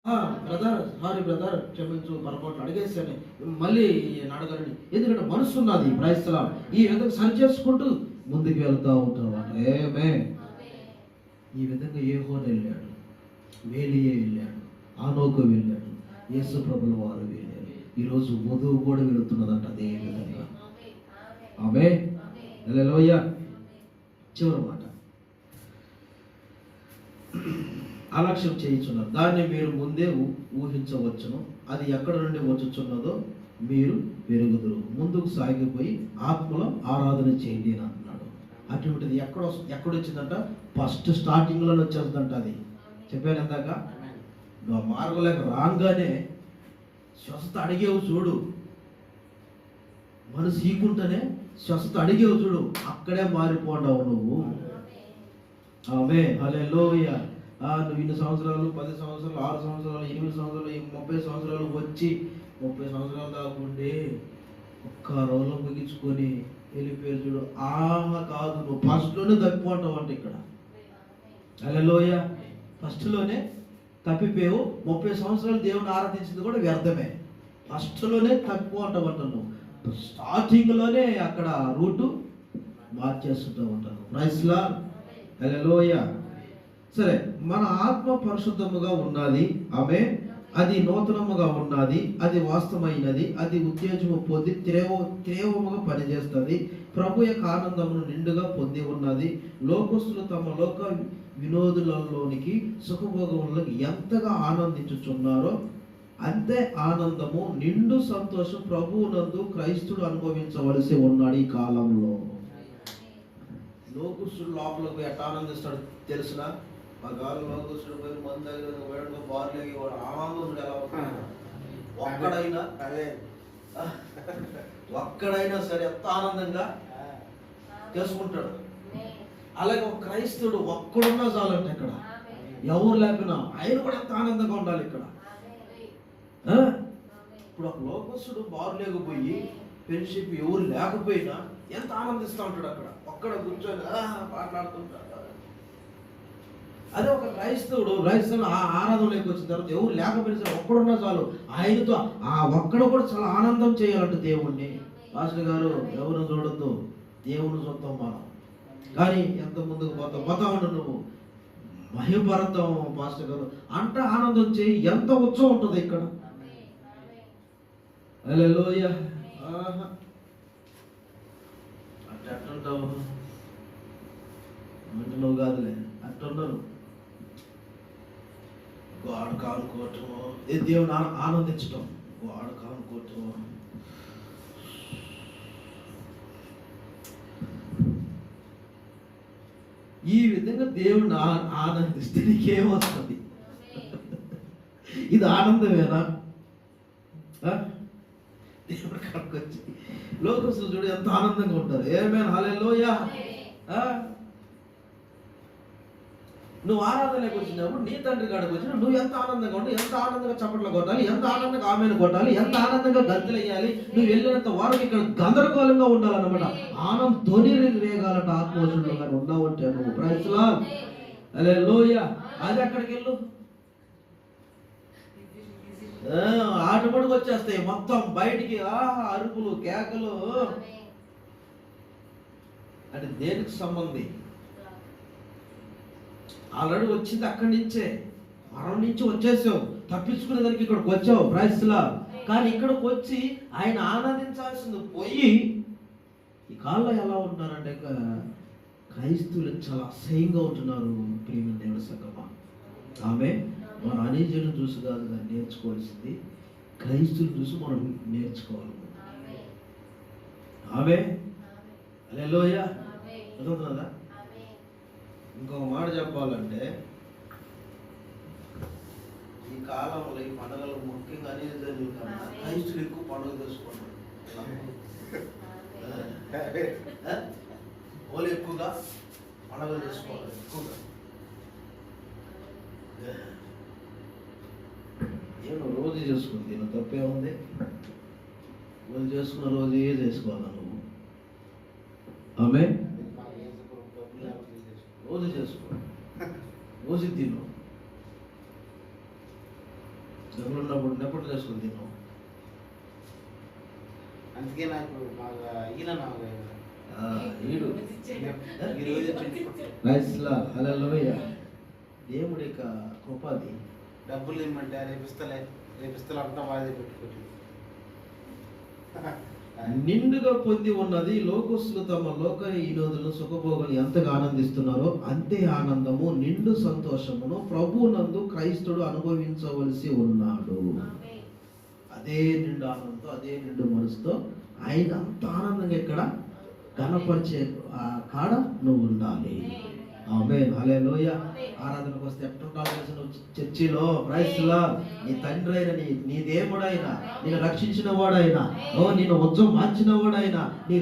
Brother sorry brother క్షమించు పొరపాట్లు అడిగేసాను, మళ్ళీ అడగరని. ఎందుకంటే మనసు ఉన్నది క్రైస్తవ ఈ విధంగా సరి చేసుకుంటూ ముందుకు వెళ్తూ ఉంటాం. ఏమే ఈ విధంగా యెహోవా వెళ్ళాడు, వేలియే వెళ్ళాడు, ఆనోకు వెళ్ళాడు, యేసు ప్రభుల వారు వెళ్ళారు. ఈరోజు వధువు కూడా వెళుతున్నదంట అదే విధంగా. ఆమె హల్లెలూయా. చివరి మాట, అలక్ష్యం చేయించున్నారు. దాన్ని మీరు ముందే ఊహించవచ్చును, అది ఎక్కడ నుండి వచ్చుచున్నదో మీరు పెరుగుదురు. ముందుకు సాగిపోయి ఆత్మలో ఆరాధన చేయండి అని అంటున్నాడు. అటువంటిది ఎక్కడొచ్చిందంట? ఫస్ట్ స్టార్టింగ్లోనే వచ్చేస్తుందంట. అది చెప్పాను ఇందాక. నువ్వు మార్గలేక రాగానే స్వస్థత అడిగేవు చూడు, మనసు ఈకుంటేనే స్వస్థత అడిగేవు చూడు, అక్కడే మారిపోండావు నువ్వు. ఆమె హల్లెలూయా. నువ్వు ఇన్ని సంవత్సరాలు, 10 సంవత్సరాలు, 6 సంవత్సరాలు, 8 సంవత్సరాలు, 30 సంవత్సరాలు వచ్చి 30 సంవత్సరాలు దాకుండి ఒక్క రోజులో ముగించుకొని వెళ్ళిపోయారు చూడు. కాదు, నువ్వు ఫస్ట్లోనే తప్పిపోతావు అంట ఇక్కడ. హల్లెలూయా. ఫస్ట్లోనే తప్పిపోయావు. 30 సంవత్సరాలు దేవుని ఆరాధించింది కూడా వ్యర్థమే. ఫస్ట్లోనే తప్పిపోతావు అంట. నువ్వు స్టార్టింగ్లోనే అక్కడ రూటు మార్చేస్తుంటూ ఉంటాను. Praise Lord. హల్లెలూయా. సరే, మన ఆత్మ పరిశుద్ధముగా ఉన్నది. ఆమె అది నూతనముగా ఉన్నది, అది వాస్తవమైనది, అది ఉత్తేజము పొంది తీవ్రముగా పనిచేస్తుంది. ప్రభు యొక్క ఆనందమును నిండుగా పొంది ఉన్నది. లోకస్తులు తమ లోక వినోదులలోనికి సుఖభోగములకు ఎంతగా ఆనందించుచున్నారో అంతే ఆనందము, నిండు సంతోషం ప్రభువునందు క్రైస్తుడు అనుభవించవలసి ఉన్నాడు ఈ కాలంలో. లోకస్తుడు లోపలికి ఎట్లా ఆనందిస్తాడు తెలుసునా? ఆ గాలి లోకస్తుడు పోయి మంది దగ్గర బార్లేకి వాడు ఆనందం ఎలా అవుతాడు? ఒక్కడైనా సరే ఎంత ఆనందంగా చేసుకుంటాడు. అలాగే ఒక క్రైస్తవుడు ఒక్కడున్నా చాలంటే ఇక్కడ ఎవరు లేకపోయినా ఆయన కూడా ఎంత ఆనందంగా ఉండాలి ఇక్కడ. ఇప్పుడు ఒక లోకస్తుడు బారు లేకపోయి ఫ్రెండ్షిప్ ఎవరు లేకపోయినా ఎంత ఆనందిస్తూ ఉంటాడు అక్కడ, ఒక్కడ కూర్చొని మాట్లాడుతుంటాడు. అదే ఒక క్రైస్తవుడు ఆరాధనలోకి వచ్చిన తర్వాత ఎవరు లేకపోయినా సరే ఒక్కడున్నా చాలు, ఆయనతో ఆ ఒక్కడు కూడా చాలా ఆనందం చేయాలంట దేవుణ్ణి. పాస్టర్ గారు ఎవరు చూడొద్దు, దేవుని చూద్దాం మనం. కానీ ఎంత ముందుకు పోతా ఉండు నువ్వు, మహిమపడతాం పాస్టర్ గారు అంట ఆనందం చేయి. ఎంత ఉత్సవం ఉంటుంది ఇక్కడ. హల్లెలూయా. అట్టుంటావు అంటే నువ్వు కాదులే, అట్టున్నారు. వాడు కానుకోవటం, దేవుని ఆనందించటం, వాడు కానుకోవటం. ఈ విధంగా దేవుని ఆనందిస్తే నీకేమొస్తుంది? ఇది ఆనందమేనా? దేవుడు కనుకొచ్చి లోకస్తులు చూడు ఎంత ఆనందంగా ఉంటారు. ఏమైనా హల్లెలూయా. నువ్వు ఆరాధనలోకి వచ్చినప్పుడు నీ తండ్రి కాడికి వచ్చినప్పుడు నువ్వు ఎంత ఆనందంగా ఉండి, ఎంత ఆనందంగా చప్పట్లు కొట్టాలి, ఎంత ఆనందంగా ఆమెను కొట్టాలి, ఎంత ఆనందంగా గంతులు వేయాలి. నువ్వు వెళ్ళినంత వరకు ఇక్కడ గందరగోళంగా ఉండాలన్నమాట. ఆనందం ధ్వని రేగాలంట ఆత్మోషంలో కానీ ఉన్నావంటే నువ్వు. Praise Lord. హల్లెలూయా. అది అక్కడికి వెళ్ళు, ఆటోమేటిక్ వచ్చేస్తాయి మొత్తం బయటికి. అరుపులు కేకలు అంటే దేనికి సంబంధి? ఆల్రెడీ వచ్చింది అక్కడి నుంచే, మరణం నుంచి వచ్చేసావు, తప్పించుకునే దానికి ఇక్కడికి వచ్చావు. Praise lord. కానీ ఇక్కడికి వచ్చి ఆయన ఆనందించాల్సింది పోయి ఈ కాలంలో ఎలా ఉంటున్నారంటే క్రైస్తవులు చాలా అసహ్యంగా ఉంటున్నారు. ప్రియమైన దేవుని సంగమా, ఆమె మన అనేజను చూసి కాదు దాన్ని నేర్చుకోవాల్సింది, క్రైస్తువులు చూసి మనం నేర్చుకోవాలి. ఆమె హల్లెలూయా. అర్థమవుతుందా? ఇంకొక మాట చెప్పాలంటే ఈ కాలంలో ఈ పండుగలు ముఖ్యంగా అనేది క్రైస్తులు ఎక్కువ పండుగ చేసుకుంటారు. వాళ్ళు ఎక్కువగా పండుగలు చేసుకోవాలి. ఎక్కువగా ఏమో రోజు చేసుకుంది, నేను తప్పే ఉంది. రోజు చేసుకున్న రోజు ఏ చేసుకోవాలి నువ్వు. ఆమె రోజు చేసుకో, రోజు తిను. డబ్బులు ఉన్నప్పుడు నెప్పుడు చేసుకుని తిన్నాం. అందుకే నాకు బాగా ఈయన ఈడు ఈరోజు రైస్లా హల్లెలూయ. దేవుడి యొక్క కృపది. డబ్బులు ఇమ్మంటే రేపిస్తలే అంతా వాయిదా పెట్టుకుంటుంది. నిండుగా పొంది ఉన్నది. లోకస్తులు తమ లోక ఈనోదులను సుఖభోగులు ఎంతగా ఆనందిస్తున్నారో అంతే ఆనందము నిండు సంతోషమును ప్రభువునందు క్రైస్తవుడు అనుభవించవలసి ఉన్నాడు. అదే నిండు ఆనందంతో, అదే నిండు మనసుతో ఆయన అంత ఆనందంగా ఇక్కడ కనపరిచే కాడ నువ్వు ఉండాలి. ఆమేన్ హల్లెలూయా. ఆరాధనకు వస్తే ఎట్టుండాలి నువ్వు చర్చిలో? క్రైస్తులా నీ తండ్రి అయిన నీ దేవుడైనా, నేను రక్షించిన వాడైనా, నిన్ను ఉజ్జం మార్చిన వాడైనా, నీ